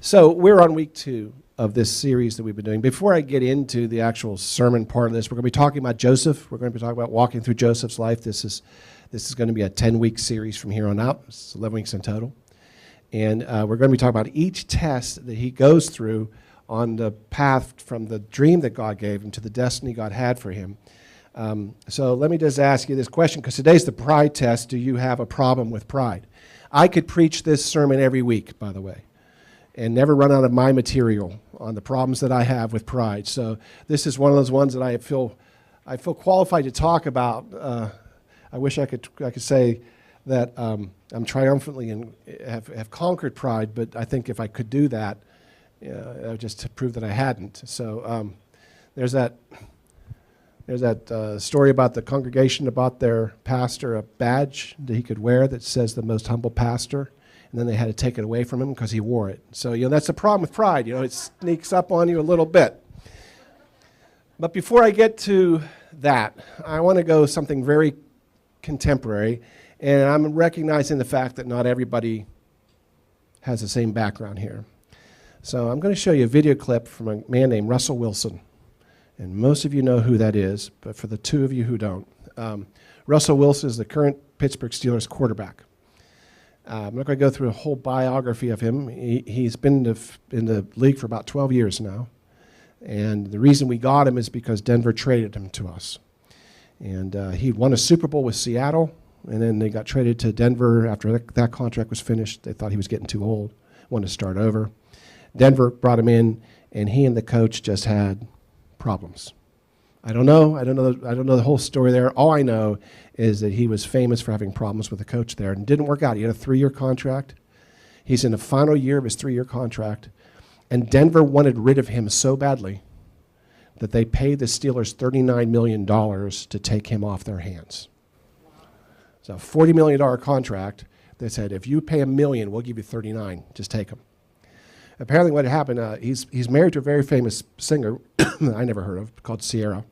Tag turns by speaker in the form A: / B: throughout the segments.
A: So we're on week 2 of this series that we've been doing. Before I get into the actual sermon part of this, we're going to be talking about Joseph. We're going to be talking about walking through Joseph's life. This is going to be a 10-week series from here on out. It's 11 weeks in total. And we're going to be talking about each test that he goes through on the path from the dream that God gave him to the destiny God had for him. So let me just ask you this question, because today's the pride test. Do you have a problem with pride? I could preach this sermon every week, by the way, and never run out of my material on the problems that I have with pride. So this is one of those ones that I feel qualified to talk about. I wish I could say that I'm triumphantly and have conquered pride, but I think if I could do that, just to prove that I hadn't. So there's that story about the congregation about their pastor, a badge that he could wear that says the most humble pastor. And then they had to take it away from him because he wore it. So, that's the problem with pride. It sneaks up on you a little bit. But before I get to that, I want to go something very contemporary. And I'm recognizing the fact that not everybody has the same background here. So I'm going to show you a video clip from a man named Russell Wilson. And most of you know who that is, but for the two of you who don't, Russell Wilson is the current Pittsburgh Steelers quarterback. I'm not going to go through a whole biography of him. He's been in the league for about 12 years now. And the reason we got him is because Denver traded him to us. And he won a Super Bowl with Seattle, and then they got traded to Denver after that contract was finished. They thought he was getting too old, wanted to start over. Denver brought him in, and he and the coach just had problems. I don't know the whole story there. All I know is that he was famous for having problems with the coach there, and it didn't work out. He had a 3-year contract. He's in the final year of his 3-year contract, and Denver wanted rid of him so badly that they paid the Steelers $39 million to take him off their hands. So a $40 million contract. They said, if you pay $1 million, we'll give you $39. Just take him. Apparently what happened, he's married to a very famous singer I never heard of, called Sierra.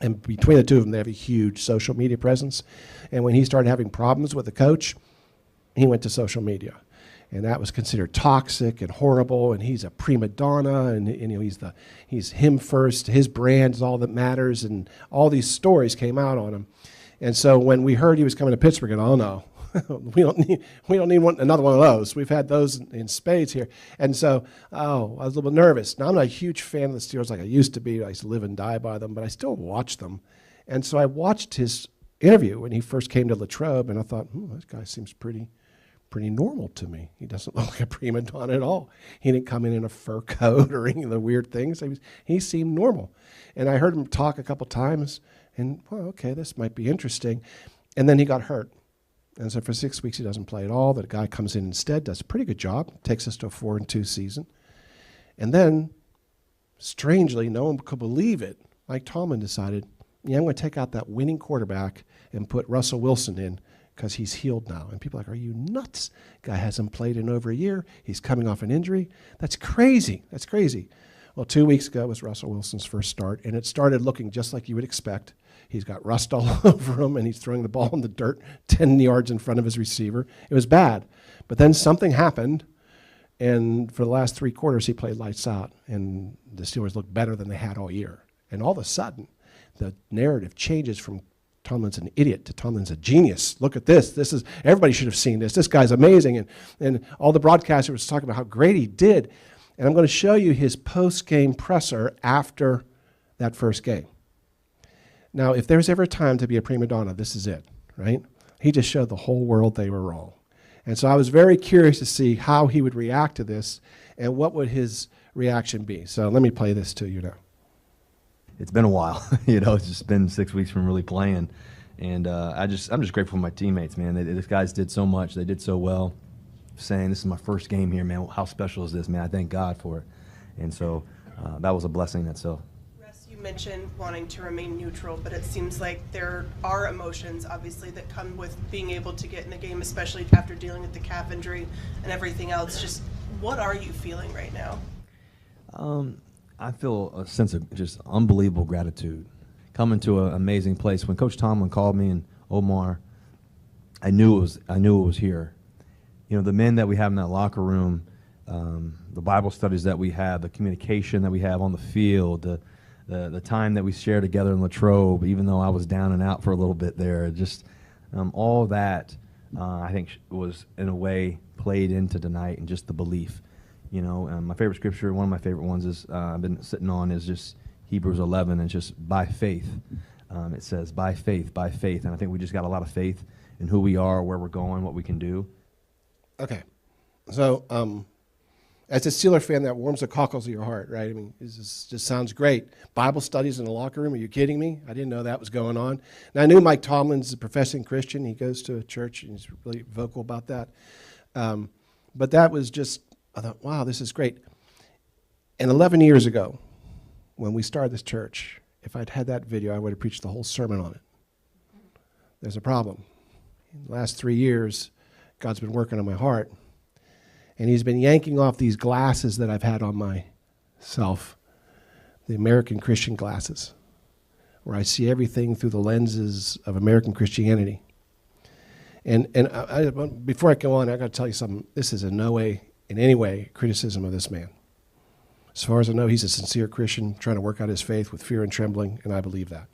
A: And between the two of them, they have a huge social media presence. And when he started having problems with the coach, he went to social media. And that was considered toxic and horrible, and he's a prima donna, and he's him first, his brand is all that matters, and all these stories came out on him. And so when we heard he was coming to Pittsburgh, and oh no, we don't need another one of those. We've had those in spades here. And so, I was a little bit nervous. Now, I'm not a huge fan of the Steelers like I used to be. I used to live and die by them, but I still watch them. And so I watched his interview when he first came to Latrobe, and I thought, this guy seems pretty normal to me. He doesn't look like a prima donna at all. He didn't come in a fur coat or any of the weird things. He seemed normal. And I heard him talk a couple times, and, okay, this might be interesting. And then he got hurt. And so for 6 weeks, he doesn't play at all. The guy comes in instead, does a pretty good job, takes us to a 4-2 season. And then, strangely, no one could believe it, Mike Tomlin decided, I'm going to take out that winning quarterback and put Russell Wilson in because he's healed now. And people are like, are you nuts? Guy hasn't played in over a year. He's coming off an injury. That's crazy. That's crazy. Well, 2 weeks ago was Russell Wilson's first start, and it started looking just like you would expect. He's got rust all over him, and he's throwing the ball in the dirt 10 yards in front of his receiver. It was bad. But then something happened, and for the last 3 quarters, he played lights out, and the Steelers looked better than they had all year. And all of a sudden, the narrative changes from Tomlin's an idiot to Tomlin's a genius. Look at this. Everybody should have seen this. This guy's amazing. And all the broadcasters were talking about how great he did. And I'm going to show you his post-game presser after that first game. Now, if there's ever a time to be a prima donna, this is it, right? He just showed the whole world they were wrong. And so I was very curious to see how he would react to this and what would his reaction be. So let me play this to you now.
B: It's been a while. It's just been 6 weeks from really playing. And I'm just grateful for my teammates, man. These guys did so much. They did so well. Saying, this is my first game here, man. How special is this, man? I thank God for it. And so that was a blessing in itself.
C: You mentioned wanting to remain neutral, but it seems like there are emotions, obviously, that come with being able to get in the game, especially after dealing with the calf injury and everything else. Just what are you feeling right now?
B: I feel a sense of just unbelievable gratitude. Coming to an amazing place. When Coach Tomlin called me and Omar, I knew it was here. The men that we have in that locker room, the Bible studies that we have, the communication that we have on the field, the time that we share together in Latrobe, even though I was down and out for a little bit there, just all that I think was in a way played into tonight, and just the belief. You know, my favorite scripture, one of my favorite ones is I've been sitting on, is just Hebrews 11, and just by faith. It says by faith, and I think we just got a lot of faith in who we are, where we're going, what we can do.
A: Okay. So, as a Steeler fan, that warms the cockles of your heart, right? I mean, this just sounds great. Bible studies in the locker room, are you kidding me? I didn't know that was going on. And I knew Mike Tomlin's a professing Christian. He goes to a church, and he's really vocal about that. But that was just, I thought, wow, this is great. And 11 years ago, when we started this church, if I'd had that video, I would have preached the whole sermon on it. There's a problem. In the last 3 years, God's been working on my heart. And he's been yanking off these glasses that I've had on myself, the American Christian glasses, where I see everything through the lenses of American Christianity. And before I go on, I got to tell you something. This is in no way, in any way, criticism of this man. As far as I know, he's a sincere Christian trying to work out his faith with fear and trembling, and I believe that.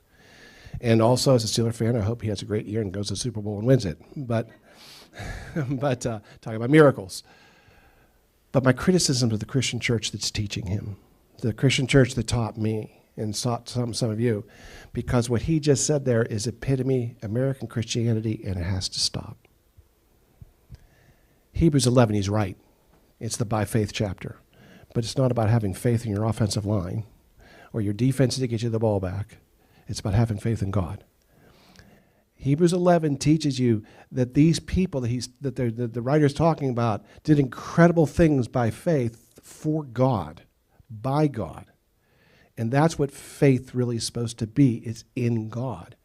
A: And also, as a Steeler fan, I hope he has a great year and goes to the Super Bowl and wins it. But talking about miracles. But my criticism of the Christian church that's teaching him, the Christian church that taught me and taught some of you, because what he just said there is epitome American Christianity, and it has to stop. Hebrews 11, he's right. It's the by faith chapter. But it's not about having faith in your offensive line or your defense to get you the ball back. It's about having faith in God. Hebrews 11 teaches you that these people that the writer's talking about did incredible things by faith for God, by God. And that's what faith really is supposed to be. It's in God.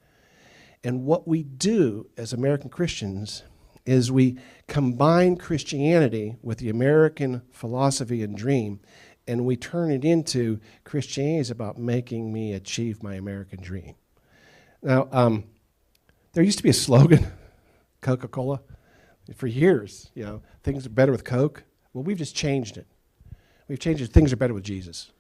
A: And what we do as American Christians is we combine Christianity with the American philosophy and dream, and we turn it into Christianity is about making me achieve my American dream. Now, there used to be a slogan, Coca-Cola, for years, you know, things are better with Coke. Well, we've just changed it. We've changed it. Things are better with Jesus.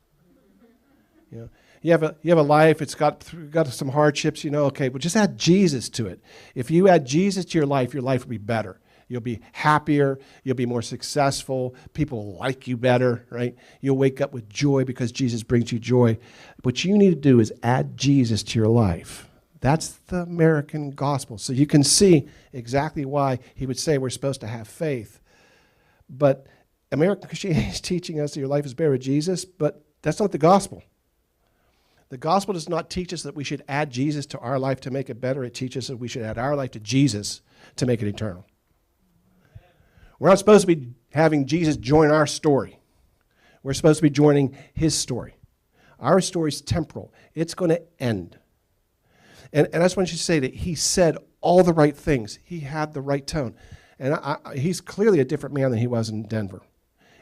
A: You know, you have a life, it's got some hardships, you know, okay, but just add Jesus to it. If you add Jesus to your life will be better. You'll be happier, you'll be more successful, people will like you better, right? You'll wake up with joy because Jesus brings you joy. What you need to do is add Jesus to your life. That's the American gospel. So you can see exactly why he would say we're supposed to have faith. But American Christianity is teaching us that your life is better with Jesus, but that's not the gospel. The gospel does not teach us that we should add Jesus to our life to make it better. It teaches that we should add our life to Jesus to make it eternal. We're not supposed to be having Jesus join our story. We're supposed to be joining his story. Our story is temporal. It's going to end. And I just want you to say that he said all the right things. He had the right tone. And he's clearly a different man than he was in Denver.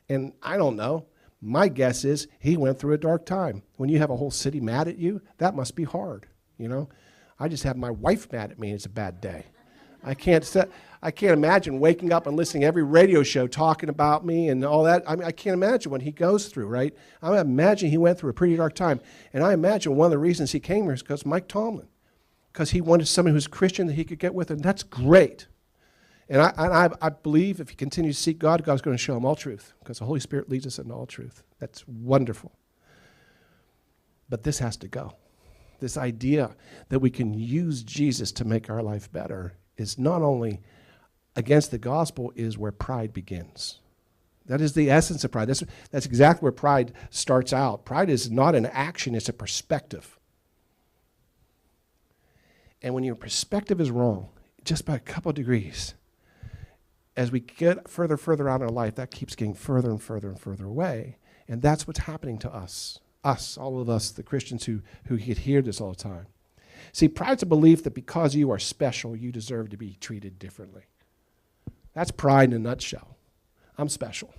A: And I don't know. My guess is he went through a dark time. When you have a whole city mad at you, that must be hard, you know. I just have my wife mad at me, and it's a bad day. I can't imagine waking up and listening to every radio show talking about me and all that. I mean, I can't imagine what he goes through, right? I imagine he went through a pretty dark time. And I imagine one of the reasons he came here is because Mike Tomlin, because he wanted someone who's Christian that he could get with, and that's great. And I believe if he continues to seek God, God's going to show him all truth, because the Holy Spirit leads us into all truth. That's wonderful. But this has to go. This idea that we can use Jesus to make our life better is not only against the gospel, is where pride begins. That is the essence of pride. That's exactly where pride starts out. Pride is not an action, it's a perspective. And when your perspective is wrong, just by a couple of degrees, as we get further out in our life, that keeps getting further and further away. And that's what's happening to us, all of us, the Christians who get hear this all the time. See, pride's a belief that because you are special, you deserve to be treated differently. That's pride in a nutshell. I'm special.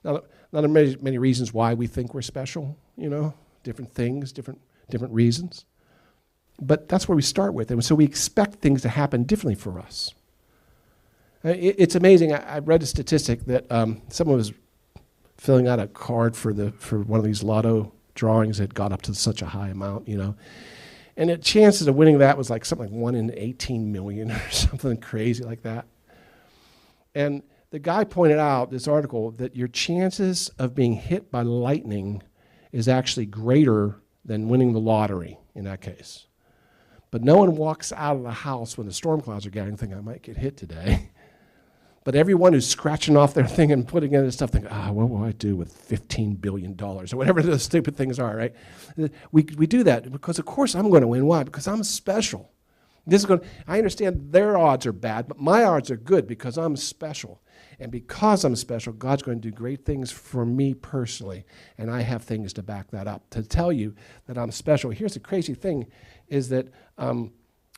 A: Now there are many reasons why we think we're special, you know, different things, different reasons. But that's where we start with. And so we expect things to happen differently for us. It's amazing. I read a statistic that someone was filling out a card for one of these lotto drawings that got up to such a high amount, you know. And the chances of winning that was like something like 1 in 18 million or something crazy like that. And the guy pointed out, this article, that your chances of being hit by lightning is actually greater than winning the lottery in that case. But no one walks out of the house when the storm clouds are gathering thinking, I might get hit today. But everyone who's scratching off their thing and putting in this stuff, thinking, what will I do with $15 billion or whatever those stupid things are, right? We do that because, of course, I'm going to win. Why? Because I'm special. I understand their odds are bad, but my odds are good because I'm special. And because I'm special, God's going to do great things for me personally. And I have things to back that up, to tell you that I'm special. Here's the crazy thing, is that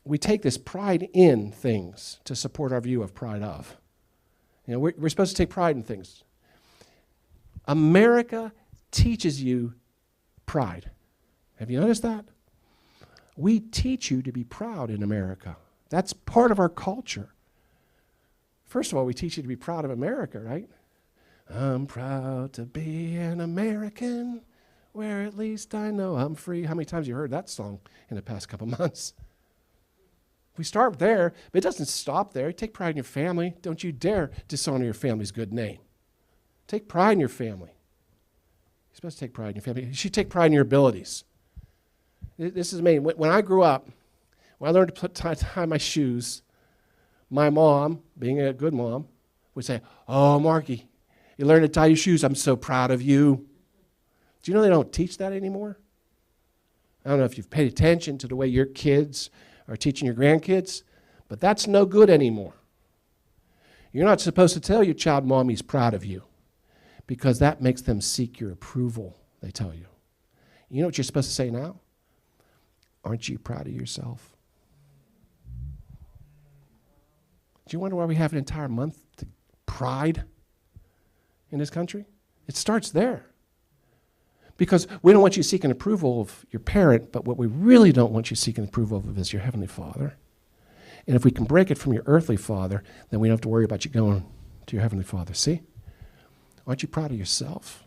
A: we take this pride in things to support our view of pride of. You know, we're supposed to take pride in things. America teaches you pride. Have you noticed that? We teach you to be proud in America. That's part of our culture. First of all, we teach you to be proud of America, right? I'm proud to be an American, where at least I know I'm free. How many times have you heard that song in the past couple months? We start there, but it doesn't stop there. Take pride in your family. Don't you dare dishonor your family's good name. Take pride in your family. You're supposed to take pride in your family. You should take pride in your abilities. This is me. When I grew up, when I learned to tie my shoes, my mom, being a good mom, would say, oh, Marky, you learned to tie your shoes. I'm so proud of you. Do you know they don't teach that anymore? I don't know if you've paid attention to the way your kids are teaching your grandkids, but that's no good anymore. You're not supposed to tell your child, Mommy's proud of you, because that makes them seek your approval, they tell you. You know what you're supposed to say now? Aren't you proud of yourself? Do you wonder why we have an entire month to pride in this country? It starts there. Because we don't want you seeking approval of your parent, but what we really don't want you seeking approval of is your Heavenly Father. And if we can break it from your earthly father, then we don't have to worry about you going to your Heavenly Father. See? Aren't you proud of yourself?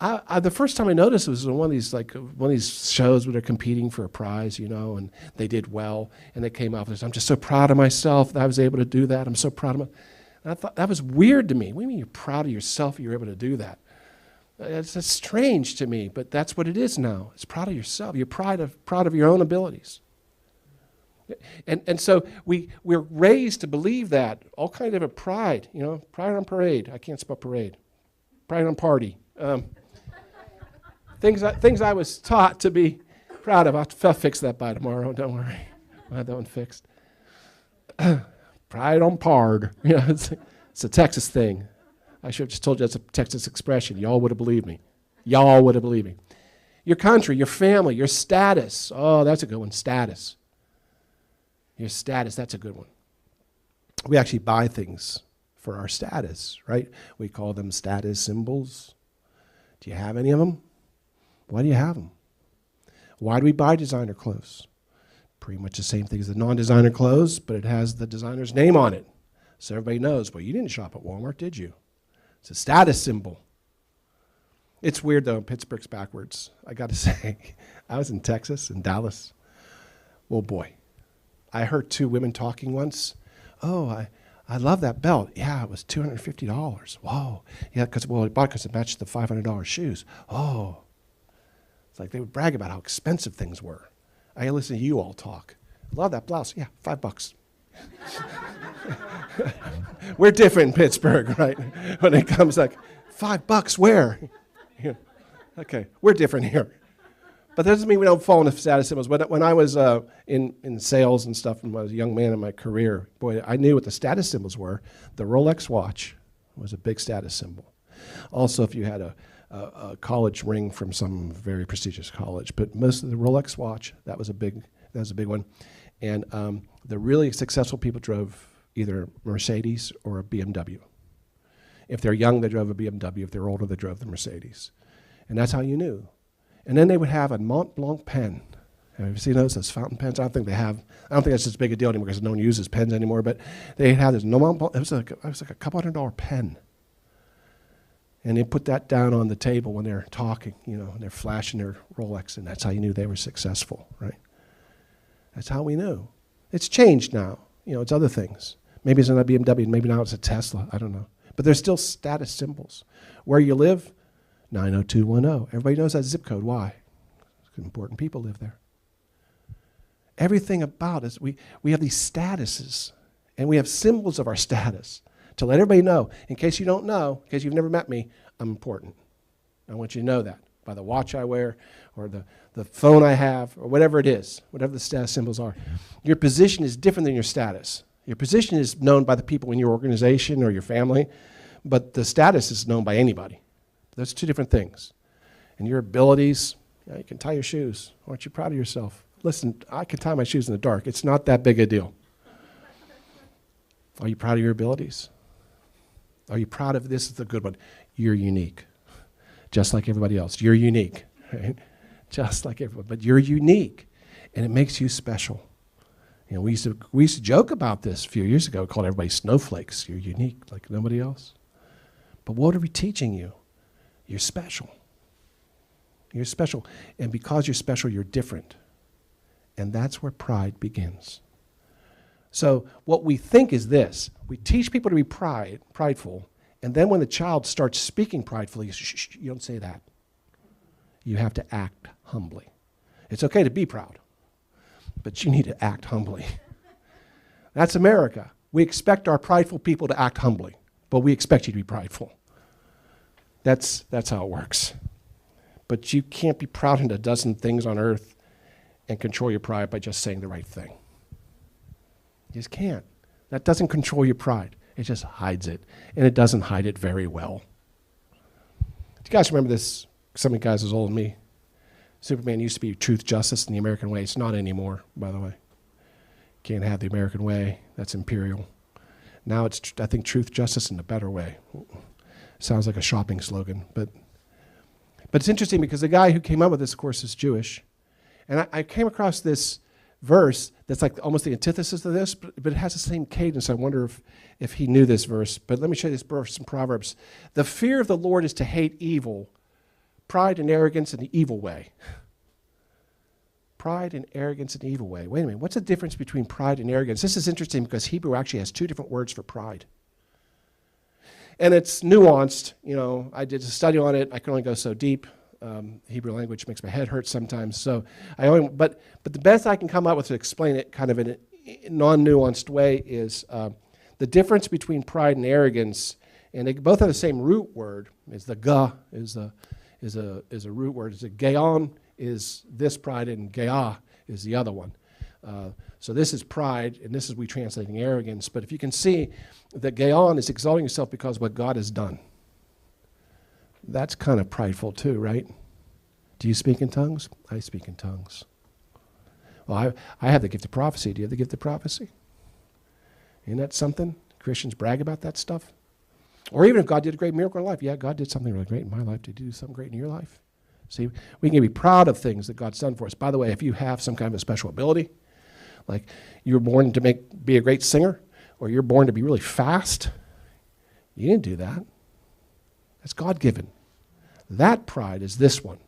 A: The first time I noticed it was on one of these shows where they're competing for a prize, you know, and they did well, and they came off and said, I'm just so proud of myself that I was able to do that. I'm so proud of myself. And I thought that was weird to me. What do you mean you're proud of yourself you're able to do that? It's strange to me, but that's what it is now. It's proud of yourself. You're proud of your own abilities. And so we're raised to believe that, all kind of a pride, you know, pride on parade. I can't spell parade. Pride on party. Things I was taught to be proud of. I'll fix that by tomorrow, don't worry. I'll have that one fixed. Pride on pard. You know, it's a Texas thing. I should have just told you that's a Texas expression. Y'all would have believed me. Y'all would have believed me. Your country, your family, your status. Oh, that's a good one, status. Your status, that's a good one. We actually buy things for our status, right? We call them status symbols. Do you have any of them? Why do you have them? Why do we buy designer clothes? Pretty much the same thing as the non-designer clothes, but it has the designer's name on it. So everybody knows, well, you didn't shop at Walmart, did you? It's a status symbol. It's weird, though. Pittsburgh's backwards. I got to say, I was in Texas, in Dallas. Well, boy, I heard two women talking once. Oh, I love that belt. Yeah, it was $250. Whoa. Yeah, because it matched the $500 shoes. Oh. It's like they would brag about how expensive things were. I listen to you all talk. Love that blouse. Yeah, $5. We're different in Pittsburgh, right? When it comes like, $5 where? Yeah. Okay, we're different here. But that doesn't mean we don't fall into status symbols. When I was in sales and stuff, when I was a young man in my career, boy, I knew what the status symbols were. The Rolex watch was a big status symbol. Also, if you had a college ring from some very prestigious college, but most of the Rolex watch, that was a big one. And the really successful people drove either Mercedes or a BMW. If they're young, they drove a BMW. If they're older, they drove the Mercedes. And that's how you knew. And then they would have a Mont Blanc pen. Have you seen those fountain pens? I don't think that's as big a deal anymore because no one uses pens anymore, but they had this Mont Blanc. It was like a couple $100 pen. And they put that down on the table when they're talking, and they're flashing their Rolex, and that's how you knew they were successful, right? That's how we knew. It's changed now. It's other things. Maybe it's not a BMW, maybe now it's a Tesla, I don't know. But there's still status symbols. Where you live, 90210. Everybody knows that zip code. Why? Because important people live there. Everything about us, we have these statuses, and we have symbols of our status to let everybody know, in case you don't know, in case you've never met me, I'm important. I want you to know that by the watch I wear or the phone I have or whatever it is, whatever the status symbols are. Your position is different than your status. Your position is known by the people in your organization or your family, but the status is known by anybody. Those two different things. And your abilities, you can tie your shoes. Aren't you proud of yourself? Listen, I can tie my shoes in the dark. It's not that big a deal. Are you proud of your abilities? Are you proud of this? Is the good one. You're unique. Just like everybody else. You're unique. Right? Just like everyone. But you're unique. And it makes you special. We used to joke about this a few years ago. We called everybody snowflakes. You're unique like nobody else. But what are we teaching you? You're special. You're special. And because you're special, you're different. And that's where pride begins. So what we think is this. We teach people to be prideful, and then when the child starts speaking pridefully, shh, you don't say that. You have to act humbly. It's okay to be proud, but you need to act humbly. That's America. We expect our prideful people to act humbly, but we expect you to be prideful. That's how it works. But you can't be proud in a dozen things on earth and control your pride by just saying the right thing. You just can't. That doesn't control your pride. It just hides it, and it doesn't hide it very well. Do you guys remember this? Some of you guys as old as me. Superman used to be truth, justice, and the American way. It's not anymore, by the way. Can't have the American way. That's imperial. Now it's, I think, truth, justice, and a better way. Sounds like a shopping slogan. But it's interesting because the guy who came up with this, of course, is Jewish. And I came across this verse that's like almost the antithesis of this, but it has the same cadence. I wonder if he knew this verse. But let me show you this verse in Proverbs. The fear of the Lord is to hate evil, pride and arrogance in the evil way. Pride and arrogance in the evil way. Wait a minute. What's the difference between pride and arrogance? This is interesting because Hebrew actually has two different words for pride. And it's nuanced. I did a study on it. I can only go so deep. Hebrew language makes my head hurt sometimes. So but the best I can come up with to explain it kind of in a non-nuanced way is the difference between pride and arrogance, and they both have the same root word. Is the ga is a root word. Is a geon is this pride, and geah is the other one. So this is pride, and this is we translating arrogance. But if you can see that geon is exalting yourself because of what God has done. That's kind of prideful too, right? Do you speak in tongues? I speak in tongues. Well, I have the gift of prophecy. Do you have the gift of prophecy? Isn't that something? Christians brag about that stuff. Or even if God did a great miracle in life. Yeah, God did something really great in my life. Did He do something great in your life? See, we can be proud of things that God's done for us. By the way, if you have some kind of a special ability, like you were born to be a great singer, or you're born to be really fast, you didn't do that. That's God-given. That pride is this one.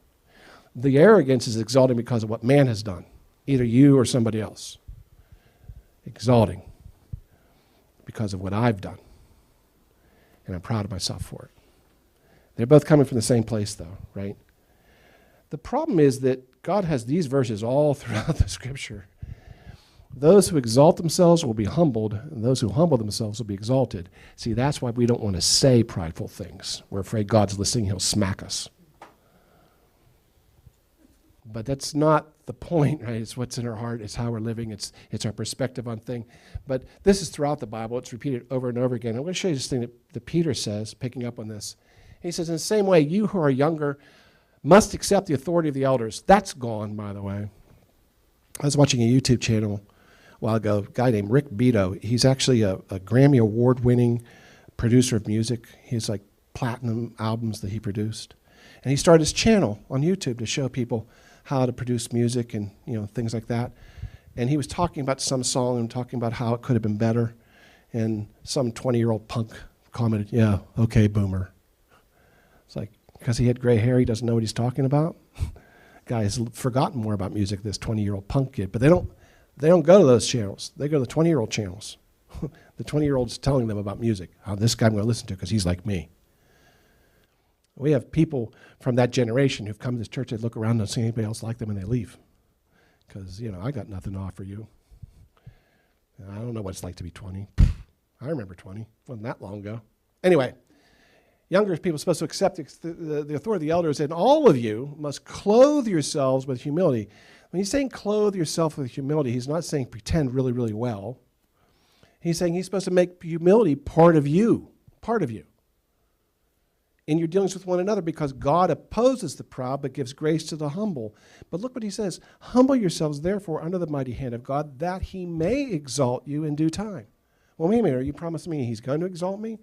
A: The arrogance is exalting because of what man has done, either you or somebody else. Exalting because of what I've done. And I'm proud of myself for it. They're both coming from the same place, though, right? The problem is that God has these verses all throughout the Scripture. Those who exalt themselves will be humbled, and those who humble themselves will be exalted. See, that's why we don't want to say prideful things. We're afraid God's listening, He'll smack us. But that's not the point, right? It's what's in our heart. It's how we're living. It's our perspective on things. But this is throughout the Bible. It's repeated over and over again. I want to show you this thing that Peter says, picking up on this. He says, in the same way, you who are younger must accept the authority of the elders. That's gone, by the way. I was watching a YouTube channel a while ago, a guy named Rick Beato. He's actually a Grammy Award-winning producer of music. He has like platinum albums that he produced. And he started his channel on YouTube to show people how to produce music and things like that. And he was talking about some song and talking about how it could have been better. And some 20-year-old punk commented, yeah, okay, boomer. It's like, because he had gray hair, he doesn't know what he's talking about. Guy's forgotten more about music than this 20-year-old punk kid. But they don't go to those channels. They go to the 20-year-old channels. The 20-year-old's telling them about music. Oh, this guy I'm going to listen to because he's like me. We have people from that generation who've come to this church, they look around and don't see anybody else like them, and they leave. Because, I got nothing to offer you. I don't know what it's like to be 20. I remember 20. Wasn't that long ago. Anyway, younger people are supposed to accept the authority of the elders, and all of you must clothe yourselves with humility. When he's saying clothe yourself with humility, he's not saying pretend really, really well. He's saying he's supposed to make humility part of you. Part of you. In your dealings with one another, because God opposes the proud but gives grace to the humble. But look what he says. Humble yourselves, therefore, under the mighty hand of God, that he may exalt you in due time. Well, wait a minute. Are you promising me he's going to exalt me?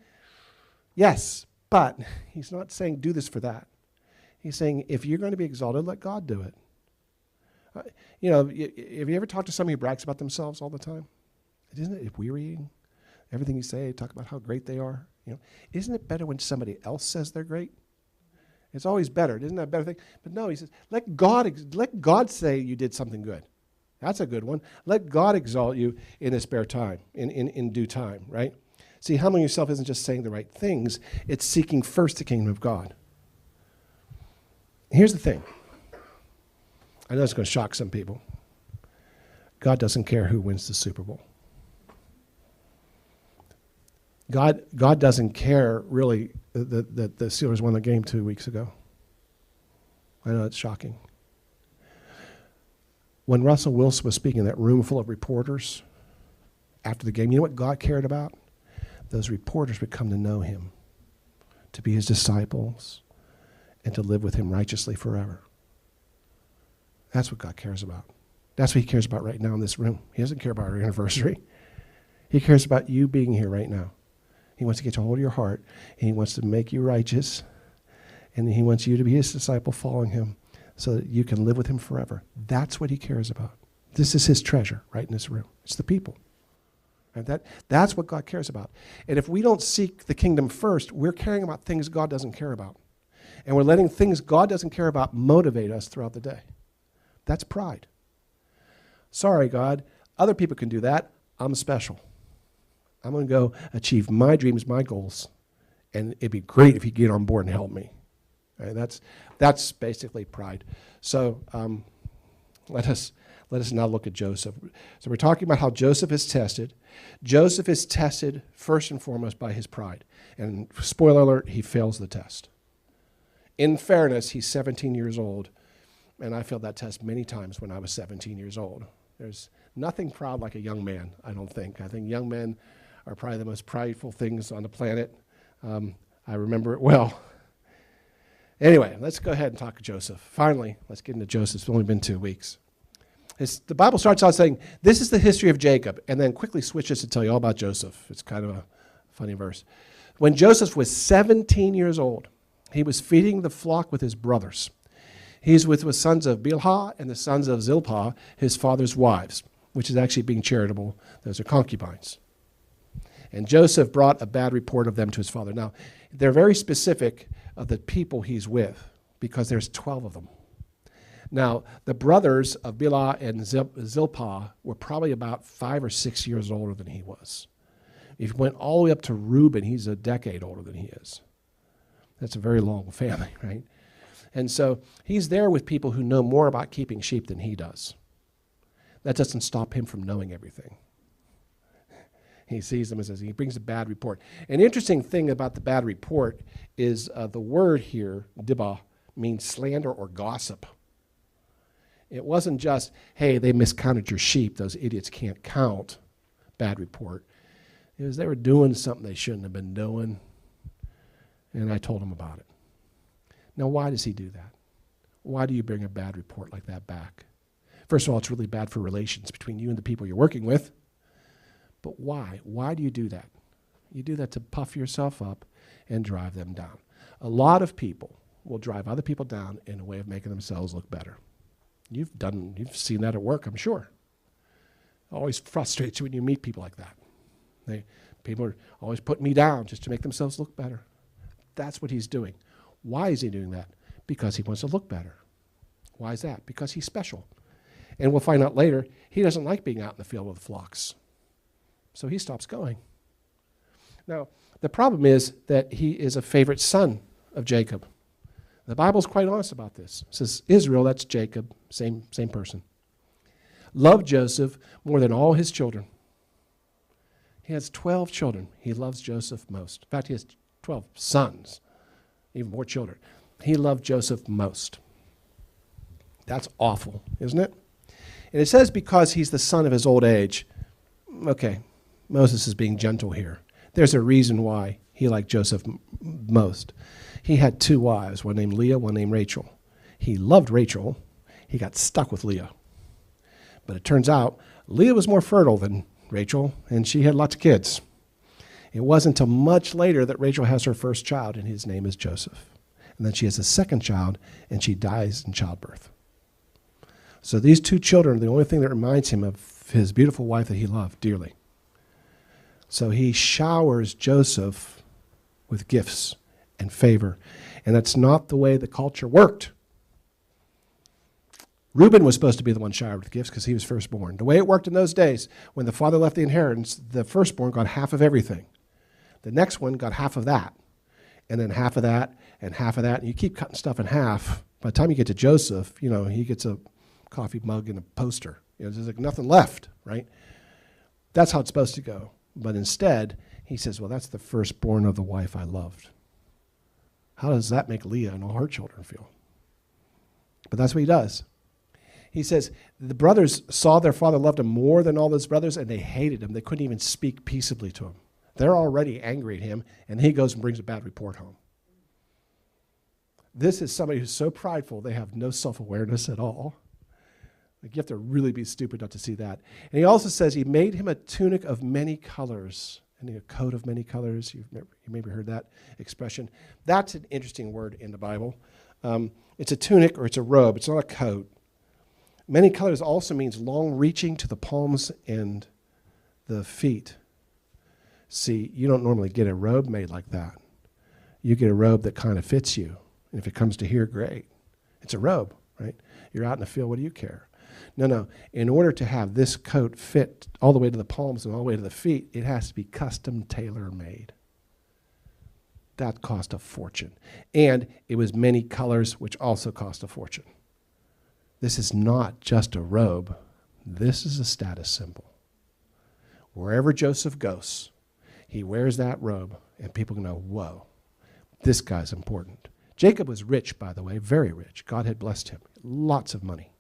A: Yes, but he's not saying do this for that. He's saying if you're going to be exalted, let God do it. Have you ever talked to somebody who brags about themselves all the time? Isn't it wearying? Everything you say, talk about how great they are. Isn't it better when somebody else says they're great? It's always better. Isn't that a better thing? But no, he says, let God say you did something good. That's a good one. Let God exalt you in his spare time, in due time, right? See, humbling yourself isn't just saying the right things. It's seeking first the kingdom of God. Here's the thing. I know it's going to shock some people. God doesn't care who wins the Super Bowl. God doesn't care, really, that the Steelers won the game 2 weeks ago. I know it's shocking. When Russell Wilson was speaking in that room full of reporters after the game, you know what God cared about? Those reporters would come to know him, to be his disciples, and to live with him righteously forever. That's what God cares about. That's what he cares about right now in this room. He doesn't care about our anniversary. He cares about you being here right now. He wants to get a hold of your heart, and he wants to make you righteous, and he wants you to be his disciple following him so that you can live with him forever. That's what he cares about. This is his treasure right in this room. It's the people. And that's what God cares about. And if we don't seek the kingdom first, we're caring about things God doesn't care about. And we're letting things God doesn't care about motivate us throughout the day. That's pride. Sorry, God. Other people can do that. I'm special. I'm going to go achieve my dreams, my goals, and it'd be great if you get on board and help me. Right? That's basically pride. So let us now look at Joseph. So we're talking about how Joseph is tested. Joseph is tested first and foremost by his pride. And spoiler alert, he fails the test. In fairness, he's 17 years old, and I failed that test many times when I was 17 years old. There's nothing proud like a young man, I don't think. I think young men are probably the most prideful things on the planet. I remember it well. Anyway, let's go ahead and talk to Joseph. Finally, let's get into Joseph. It's only been 2 weeks. The Bible starts out saying, this is the history of Jacob, and then quickly switches to tell you all about Joseph. It's kind of a funny verse. When Joseph was 17 years old, he was feeding the flock with his brothers. He's with the sons of Bilhah and the sons of Zilpah, his father's wives, which is actually being charitable. Those are concubines. And Joseph brought a bad report of them to his father. Now, they're very specific of the people he's with because there's 12 of them. Now, the brothers of Bilhah and Zilpah were probably about 5 or 6 years older than he was. If you went all the way up to Reuben, he's a decade older than he is. That's a very long family, right? And so he's there with people who know more about keeping sheep than he does. That doesn't stop him from knowing everything. He sees them and says, he brings a bad report. An interesting thing about the bad report is the word here, dibah, means slander or gossip. It wasn't just, hey, they miscounted your sheep, those idiots can't count, bad report. It was they were doing something they shouldn't have been doing, and I told them about it. Now, why does he do that? Why do you bring a bad report like that back? First of all, it's really bad for relations between you and the people you're working with. But why? Why do you do that? You do that to puff yourself up and drive them down. A lot of people will drive other people down in a way of making themselves look better. You've seen that at work, I'm sure. It always frustrates you when you meet people like that. People are always putting me down just to make themselves look better. That's what he's doing. Why is he doing that? Because he wants to look better. Why is that? Because he's special. And we'll find out later, he doesn't like being out in the field with the flocks. So he stops going. Now, the problem is that he is a favorite son of Jacob. The Bible's quite honest about this. It says Israel, that's Jacob, same person. Loved Joseph more than all his children. He has 12 children. He loves Joseph most. In fact, he has 12 sons, even more children. He loved Joseph most. That's awful, isn't it? And it says because he's the son of his old age. Okay, Moses is being gentle here. There's a reason why he liked Joseph most. He had 2 wives, one named Leah, one named Rachel. He loved Rachel. He got stuck with Leah. But it turns out Leah was more fertile than Rachel, and she had lots of kids. It wasn't until much later that Rachel has her first child, and his name is Joseph. And then she has a second child, and she dies in childbirth. So these 2 children are the only thing that reminds him of his beautiful wife that he loved dearly. So he showers Joseph with gifts and favor. And that's not the way the culture worked. Reuben was supposed to be the one showered with gifts because he was firstborn. The way it worked in those days, when the father left the inheritance, the firstborn got half of everything. The next one got half of that, and then half of that, and half of that. And you keep cutting stuff in half. By the time you get to Joseph, he gets a coffee mug and a poster. There's like nothing left, right? That's how it's supposed to go. But instead, he says, well, that's the firstborn of the wife I loved. How does that make Leah and all her children feel? But that's what he does. He says, the brothers saw their father loved him more than all his brothers, and they hated him. They couldn't even speak peaceably to him. They're already angry at him, and he goes and brings a bad report home. This is somebody who's so prideful, they have no self-awareness at all. Like, you have to really be stupid not to see that. And he also says he made him a tunic of many colors, and a coat of many colors. You maybe heard that expression. That's an interesting word in the Bible. It's a tunic or it's a robe. It's not a coat. Many colors also means long reaching to the palms and the feet. See, you don't normally get a robe made like that. You get a robe that kind of fits you. And if it comes to here, great. It's a robe, right? You're out in the field, what do you care? No. In order to have this coat fit all the way to the palms and all the way to the feet, it has to be custom tailor-made. That cost a fortune. And it was many colors, which also cost a fortune. This is not just a robe. This is a status symbol. Wherever Joseph goes, he wears that robe, and people can know, whoa, this guy's important. Jacob was rich, by the way, very rich. God had blessed him. Lots of money.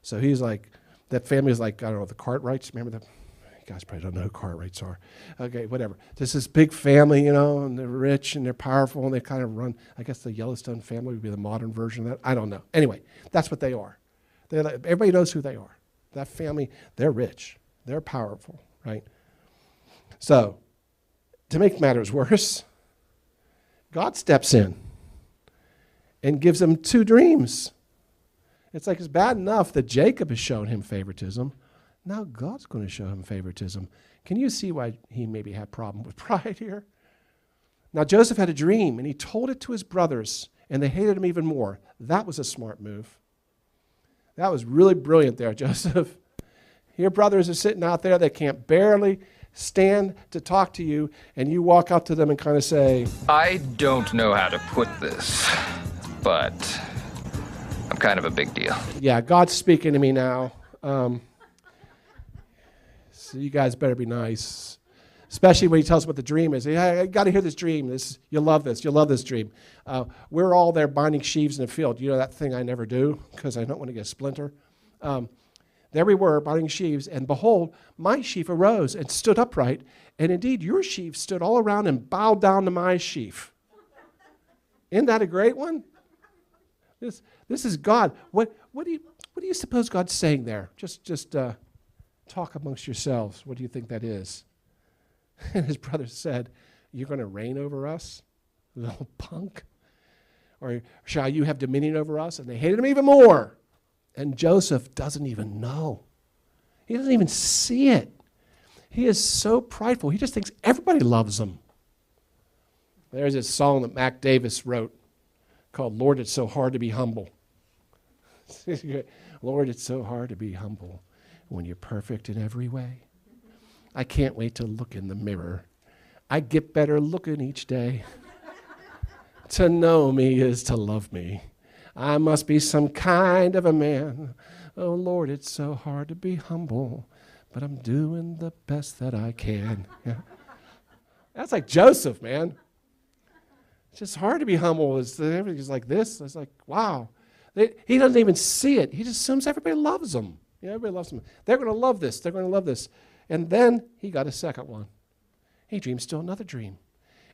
A: So he's like, that family is like, I don't know, the Cartwrights. Remember that? You guys probably don't know who Cartwrights are. Okay, whatever. There's this big family, and they're rich and they're powerful and they kind of run, I guess the Yellowstone family would be the modern version of that. I don't know. Anyway, that's what they are. Everybody knows who they are. That family, they're rich. They're powerful, right? So, to make matters worse, God steps in and gives them 2 dreams. It's like it's bad enough that Jacob has shown him favoritism. Now God's going to show him favoritism. Can you see why he maybe had a problem with pride here? Now Joseph had a dream, and he told it to his brothers, and they hated him even more. That was a smart move. That was really brilliant there, Joseph. Your brothers are sitting out there. They can't barely stand to talk to you, and you walk up to them and kind of say,
D: I don't know how to put this, but I'm kind of a big deal.
A: yeah, God's speaking to me now. So you guys better be nice. Especially when he tells us what the dream is. Hey, I got to hear this dream. You'll love this. You'll love this dream. We're all there binding sheaves in the field. You know that thing I never do because I don't want to get a splinter? There we were, binding sheaves, and behold, my sheaf arose and stood upright, and indeed your sheaf stood all around and bowed down to my sheaf. Isn't that a great one? This is God. What do you suppose God's saying there? Just talk amongst yourselves. What do you think that is? And his brother said, you're going to reign over us, little punk? Or shall you have dominion over us? And they hated him even more. And Joseph doesn't even know. He doesn't even see it. He is so prideful. He just thinks everybody loves him. There's this song that Mac Davis wrote called Lord, It's So Hard to Be Humble. Lord, it's so hard to be humble when you're perfect in every way. I can't wait to look in the mirror. I get better looking each day. To know me is to love me. I must be some kind of a man. Oh, Lord, it's so hard to be humble, but I'm doing the best that I can. Yeah. That's like Joseph, man. It's just hard to be humble. Everything's like this. It's like, wow. He doesn't even see it. He just assumes everybody loves him. Yeah, everybody loves him. They're going to love this. They're going to love this. And then he got a second one. He dreamed still another dream.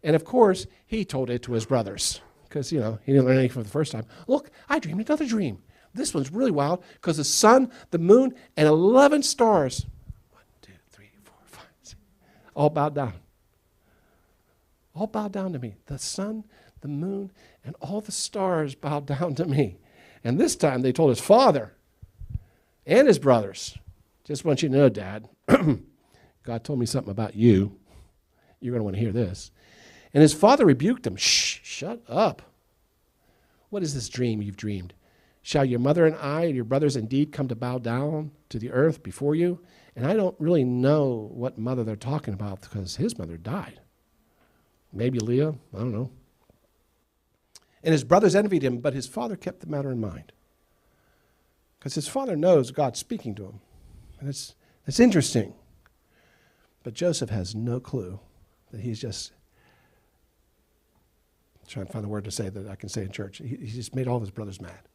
A: And, of course, he told it to his brothers because, he didn't learn anything for the first time. Look, I dreamed another dream. This one's really wild because the sun, the moon, and 11 stars, 1, 2, 3, 4, 5, 6, all bowed down. All bowed down to me. The sun, the moon, and all the stars bowed down to me. And this time they told his father and his brothers, just want you to know, Dad, God told me something about you. You're going to want to hear this. And his father rebuked him. Shh, shut up. What is this dream you've dreamed? Shall your mother and I and your brothers indeed come to bow down to the earth before you? And I don't really know what mother they're talking about because his mother died. Maybe Leah, I don't know. And his brothers envied him, but his father kept the matter in mind. Because his father knows God's speaking to him. And it's interesting. But Joseph has no clue that he's just trying to find a word to say that I can say in church. He just made all of his brothers mad.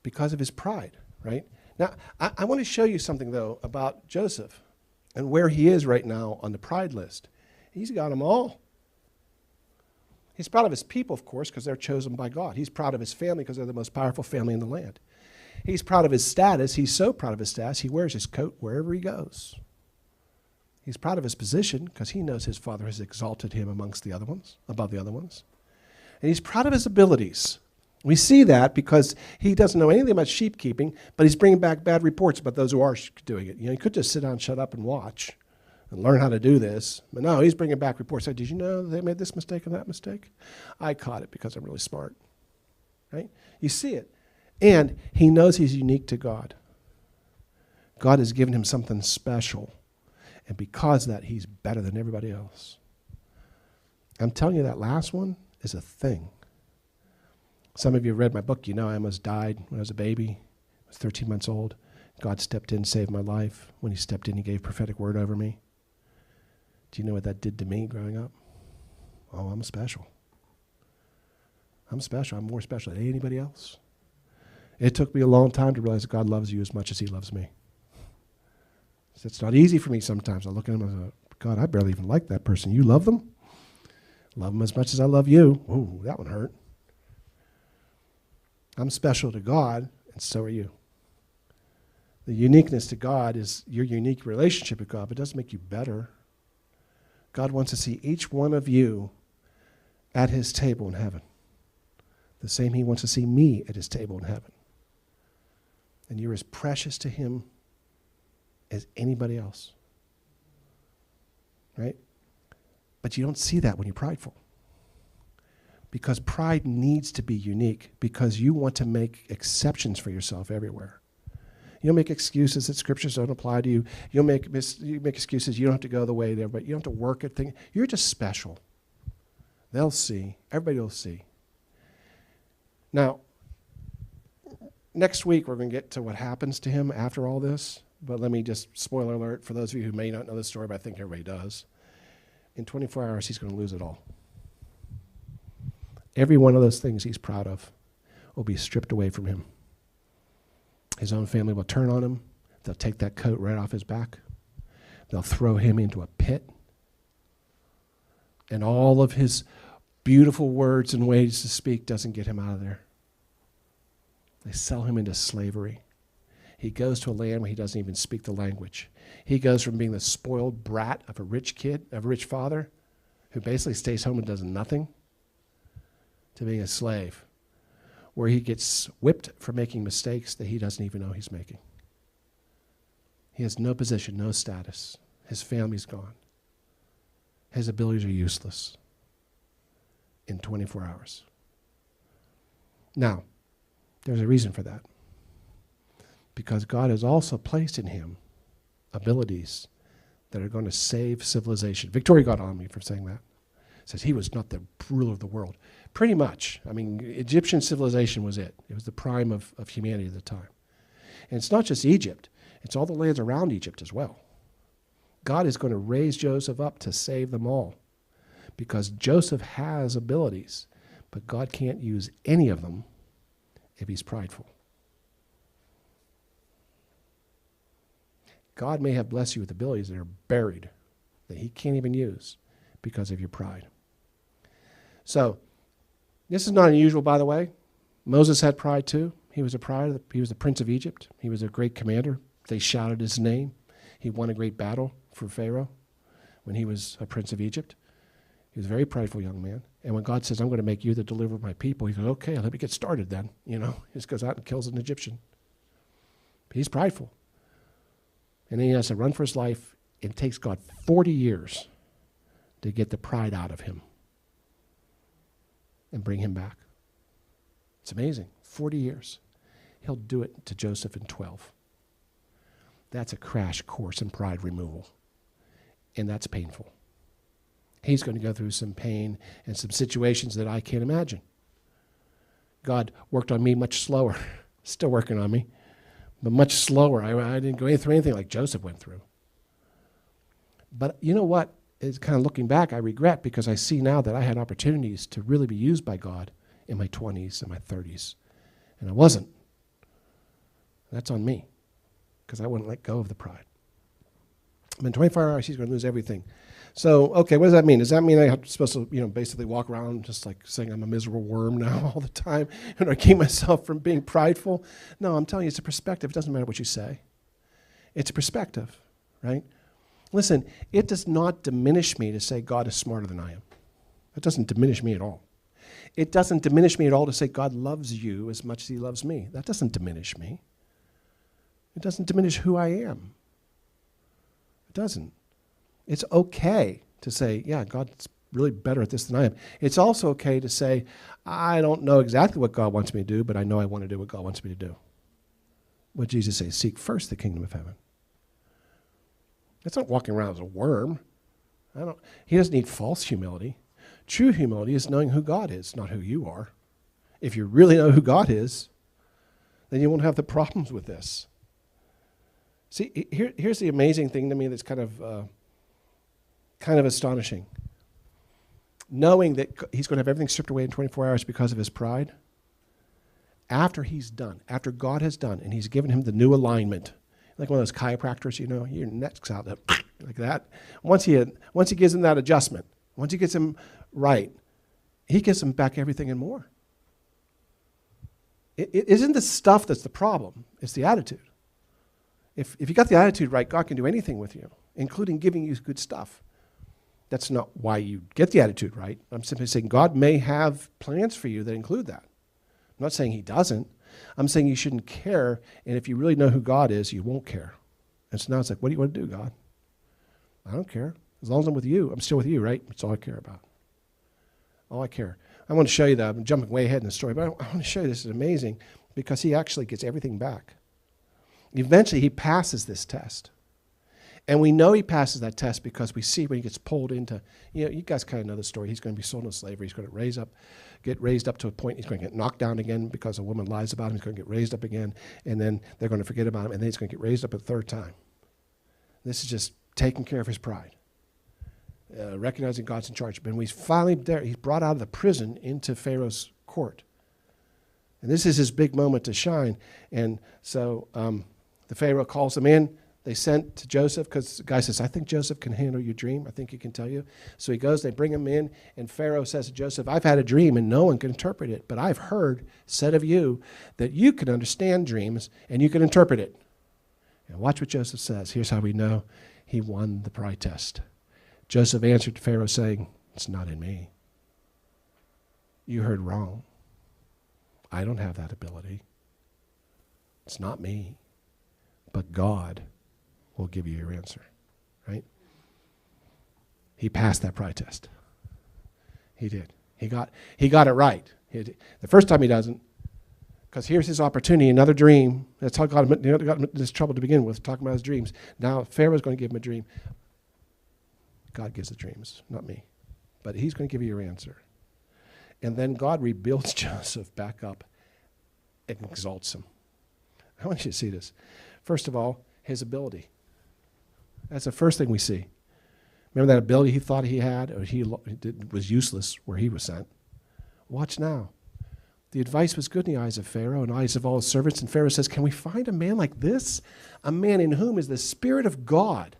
A: Because of his pride, right? Now, I want to show you something, though, about Joseph and where he is right now on the pride list. He's got them all. He's proud of his people, of course, because they're chosen by God. He's proud of his family because they're the most powerful family in the land. He's proud of his status. He's so proud of his status, he wears his coat wherever he goes. He's proud of his position because he knows his father has exalted him amongst the other ones, above the other ones. And he's proud of his abilities. We see that because he doesn't know anything about sheep keeping, but he's bringing back bad reports about those who are doing it. He could just sit down, shut up, and watch and learn how to do this. But no, he's bringing back reports. Like, did you know they made this mistake and that mistake? I caught it because I'm really smart. Right? You see it. And he knows he's unique to God. God has given him something special. And because of that, he's better than everybody else. I'm telling you, that last one is a thing. Some of you have read my book. You know I almost died when I was a baby. I was 13 months old. God stepped in, saved my life. When he stepped in, he gave prophetic word over me. Do you know what that did to me growing up? Oh, I'm special. I'm special. I'm more special than anybody else. It took me a long time to realize that God loves you as much as he loves me. It's not easy for me sometimes. I look at him and I go, God, I barely even like that person. You love them? Love them as much as I love you. Ooh, that one hurt. I'm special to God, and so are you. The uniqueness to God is your unique relationship with God, but it doesn't make you better. God wants to see each one of you at his table in heaven. The same he wants to see me at his table in heaven. And you're as precious to him as anybody else. Right? But you don't see that when you're prideful. Because pride needs to be unique because you want to make exceptions for yourself everywhere. You don't make excuses that scriptures don't apply to you. You make excuses you don't have to go the way there, but you don't have to work at things. You're just special. They'll see. Everybody will see. Now, next week we're going to get to what happens to him after all this, but let me just, spoiler alert, for those of you who may not know the story, but I think everybody does. In 24 hours, he's going to lose it all. Every one of those things he's proud of will be stripped away from him. His own family will turn on him. They'll take that coat right off his back. They'll throw him into a pit. And all of his beautiful words and ways to speak doesn't get him out of there. They sell him into slavery. He goes to a land where he doesn't even speak the language. He goes from being the spoiled brat of a rich kid, of a rich father, who basically stays home and does nothing, to being a slave, where he gets whipped for making mistakes that he doesn't even know he's making. He has no position, no status. His family's gone. His abilities are useless in 24 hours. Now, there's a reason for that. Because God has also placed in him abilities that are going to save civilization. Victoria got on me for saying that. Says he was not the ruler of the world. Pretty much. I mean, Egyptian civilization was it. It was the prime of humanity at the time. And it's not just Egypt. It's all the lands around Egypt as well. God is going to raise Joseph up to save them all. Because Joseph has abilities, but God can't use any of them if he's prideful. God may have blessed you with abilities that are buried, that he can't even use because of your pride. So, this is not unusual, by the way. Moses had pride too. He was the prince of Egypt. He was a great commander. They shouted his name. He won a great battle for Pharaoh when he was a prince of Egypt. He was a very prideful young man. And when God says, I'm going to make you the deliverer of my people, he goes, okay, let me get started then. He just goes out and kills an Egyptian. But he's prideful. And then he has to run for his life. It takes God 40 years to get the pride out of him and bring him back. It's amazing. 40 years. He'll do it to Joseph in 12. That's a crash course in pride removal. And that's painful. He's going to go through some pain and some situations that I can't imagine. God worked on me much slower. Still working on me. But much slower. I didn't go through anything like Joseph went through. But you know what? It's kind of looking back, I regret because I see now that I had opportunities to really be used by God in my 20s and my 30s. And I wasn't. That's on me because I wouldn't let go of the pride. In 24 hours, he's going to lose everything. So, okay, what does that mean? Does that mean I'm supposed to, basically walk around just like saying I'm a miserable worm now all the time and I keep myself from being prideful? No, I'm telling you, it's a perspective. It doesn't matter what you say. It's a perspective, right? Listen, it does not diminish me to say God is smarter than I am. It doesn't diminish me at all. It doesn't diminish me at all to say God loves you as much as he loves me. That doesn't diminish me. It doesn't diminish who I am. It doesn't. It's okay to say, yeah, God's really better at this than I am. It's also okay to say, I don't know exactly what God wants me to do, but I know I want to do what God wants me to do. What Jesus says, seek first the kingdom of heaven. It's not walking around as a worm. He doesn't need false humility. True humility is knowing who God is, not who you are. If you really know who God is, then you won't have the problems with this. See, here's the amazing thing to me that's kind of astonishing. Knowing that he's going to have everything stripped away in 24 hours because of his pride, after he's done, after God has done, and he's given him the new alignment, like one of those chiropractors, your neck's out like that. Once he gives him that adjustment, once he gets him right, he gives him back everything and more. It isn't the stuff that's the problem, it's the attitude. If you got the attitude right, God can do anything with you, including giving you good stuff. That's not why you get the attitude right. I'm simply saying God may have plans for you that include that. I'm not saying he doesn't. I'm saying you shouldn't care, and if you really know who God is, you won't care. And so now it's like, what do you want to do, God? I don't care. As long as I'm with you, I'm still with you, right? That's all I care about. All I care. I want to show you that. I'm jumping way ahead in the story, but I want to show you this is amazing because he actually gets everything back. Eventually, he passes this test. And we know he passes that test because we see when he gets pulled into, you guys kind of know the story. He's going to be sold into slavery. He's going to get raised up to a point. He's going to get knocked down again because a woman lies about him. He's going to get raised up again. And then they're going to forget about him. And then he's going to get raised up a third time. This is just taking care of his pride. Recognizing God's in charge. But when he's finally there, he's brought out of the prison into Pharaoh's court. And this is his big moment to shine. And so the Pharaoh calls him in. They sent to Joseph because the guy says, I think Joseph can handle your dream. I think he can tell you. So he goes, they bring him in, and Pharaoh says to Joseph, I've had a dream, and no one can interpret it. But I've heard said of you that you can understand dreams, and you can interpret it. And watch what Joseph says. Here's how we know he won the pride test. Joseph answered to Pharaoh saying, it's not in me. You heard wrong. I don't have that ability. It's not me, but God will give you your answer, right? He passed that pride test. He did. He got it right. The first time he doesn't. Because here's his opportunity, another dream. That's how God got him in this trouble to begin with, talking about his dreams. Now Pharaoh's going to give him a dream. God gives the dreams, not me. But he's going to give you your answer. And then God rebuilds Joseph back up and exalts him. I want you to see this. First of all, his ability. That's the first thing we see. Remember that ability he thought he had, or was useless where he was sent? Watch now. The advice was good in the eyes of Pharaoh and eyes of all his servants. And Pharaoh says, can we find a man like this? A man in whom is the Spirit of God.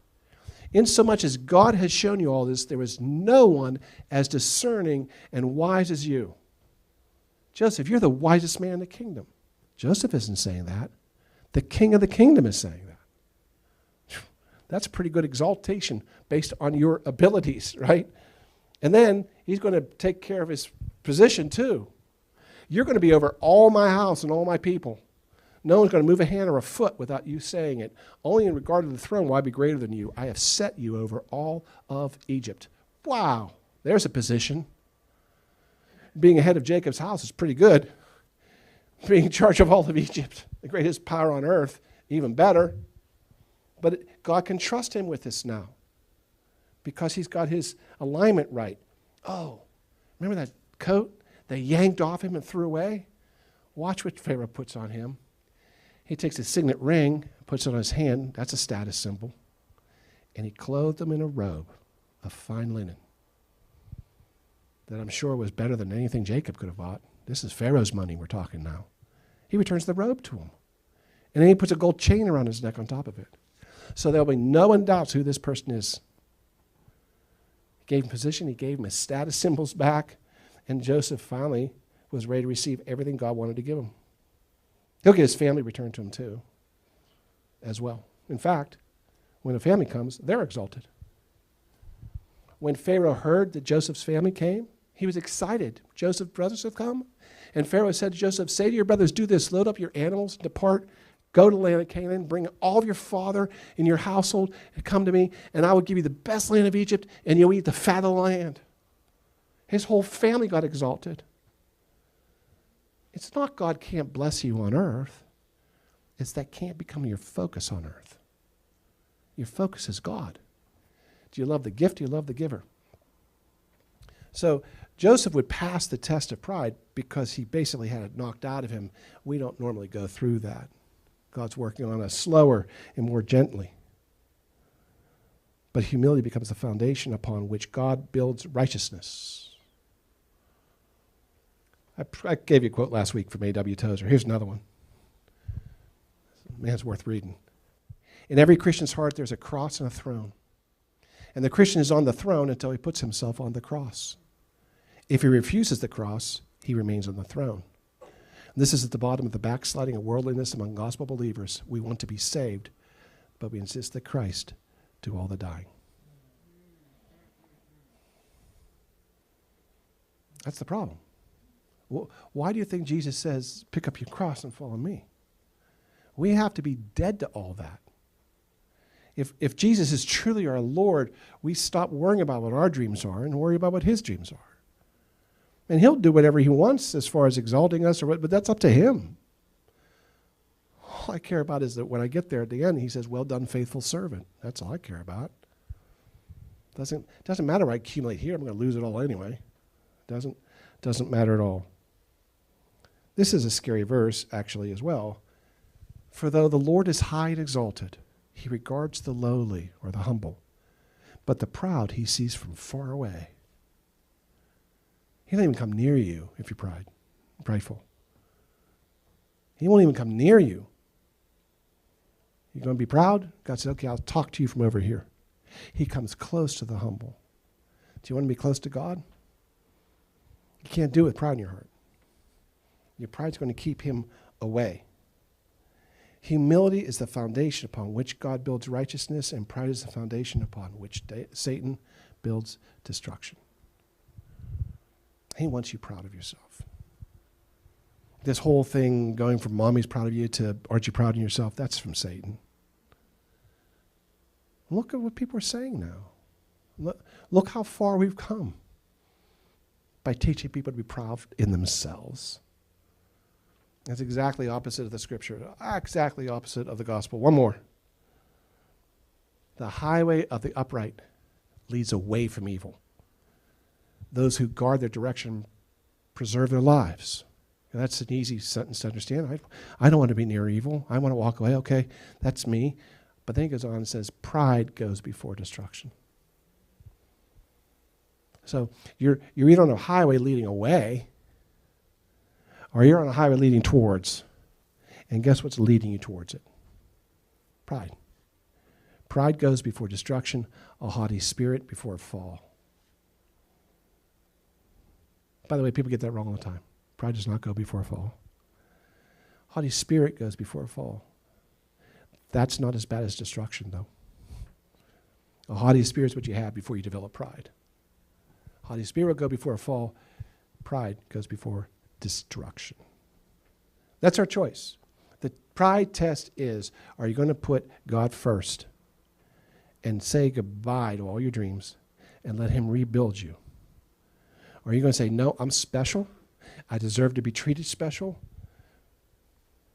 A: Insomuch as God has shown you all this, there is no one as discerning and wise as you. Joseph, you're the wisest man in the kingdom. Joseph isn't saying that. The king of the kingdom is saying that. That's a pretty good exaltation based on your abilities, right? And then he's going to take care of his position too. You're going to be over all my house and all my people. No one's going to move a hand or a foot without you saying it. Only in regard to the throne will I be greater than you. I have set you over all of Egypt. Wow, there's a position. Being head of Jacob's house is pretty good. Being in charge of all of Egypt, the greatest power on earth, even better. But God can trust him with this now because he's got his alignment right. Oh, remember that coat they yanked off him and threw away? Watch what Pharaoh puts on him. He takes his signet ring, puts it on his hand. That's a status symbol. And he clothed him in a robe of fine linen that I'm sure was better than anything Jacob could have bought. This is Pharaoh's money we're talking now. He returns the robe to him. And then he puts a gold chain around his neck on top of it. So there'll be no one doubts who this person is. He gave him position. He gave him his status symbols back. And Joseph finally was ready to receive everything God wanted to give him. He'll get his family returned to him too, as well. In fact, when the family comes, they're exalted. When Pharaoh heard that Joseph's family came, he was excited. Joseph's brothers have come. And Pharaoh said to Joseph, say to your brothers, do this, load up your animals, depart, go to the land of Canaan, bring all of your father and your household and come to me, and I will give you the best land of Egypt, and you'll eat the fat of the land. His whole family got exalted. It's not God can't bless you on earth. It's that can't become your focus on earth. Your focus is God. Do you love the gift? Do you love the giver? So Joseph would pass the test of pride because he basically had it knocked out of him. We don't normally go through that. God's working on us slower and more gently. But humility becomes the foundation upon which God builds righteousness. I gave you a quote last week from A.W. Tozer. Here's another one. Man's worth reading. In every Christian's heart, there's a cross and a throne. And the Christian is on the throne until he puts himself on the cross. If he refuses the cross, he remains on the throne. And this is at the bottom of the backsliding of worldliness among gospel believers. We want to be saved, but we insist that Christ do all the dying. That's the problem. Why do you think Jesus says, pick up your cross and follow me? We have to be dead to all that. If Jesus is truly our Lord, we stop worrying about what our dreams are and worry about what his dreams are. And he'll do whatever he wants as far as exalting us, but that's up to him. All I care about is that when I get there at the end, he says, well done, faithful servant. That's all I care about. Doesn't matter what I accumulate here. I'm going to lose it all anyway. Doesn't matter at all. This is a scary verse, actually, as well. For though the Lord is high and exalted, he regards the lowly or the humble, but the proud he sees from far away. He won't even come near you if you're prideful. He won't even come near you. You're going to be proud? God said, okay, I'll talk to you from over here. He comes close to the humble. Do you want to be close to God? You can't do it with pride in your heart. Your pride's going to keep him away. Humility is the foundation upon which God builds righteousness, and pride is the foundation upon which Satan builds destruction. He wants you proud of yourself. This whole thing going from mommy's proud of you to aren't you proud of yourself, that's from Satan. Look at what people are saying now. Look how far we've come by teaching people to be proud in themselves. That's exactly opposite of the scripture. Exactly opposite of the gospel. One more. The highway of the upright leads away from evil. Those who guard their direction preserve their lives. And that's an easy sentence to understand. I don't want to be near evil. I want to walk away. Okay, that's me. But then he goes on and says, pride goes before destruction. So you're either on a highway leading away, or you're on a highway leading towards. And guess what's leading you towards it? Pride. Pride goes before destruction, a haughty spirit before a fall. By the way, people get that wrong all the time. Pride does not go before a fall. Haughty spirit goes before a fall. That's not as bad as destruction, though. A haughty spirit is what you have before you develop pride. Haughty spirit will go before a fall. Pride goes before destruction. That's our choice. The pride test is, are you going to put God first and say goodbye to all your dreams and let him rebuild you? Or are you going to say, no, I'm special. I deserve to be treated special.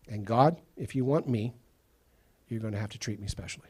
A: And God, if you want me, you're going to have to treat me specially.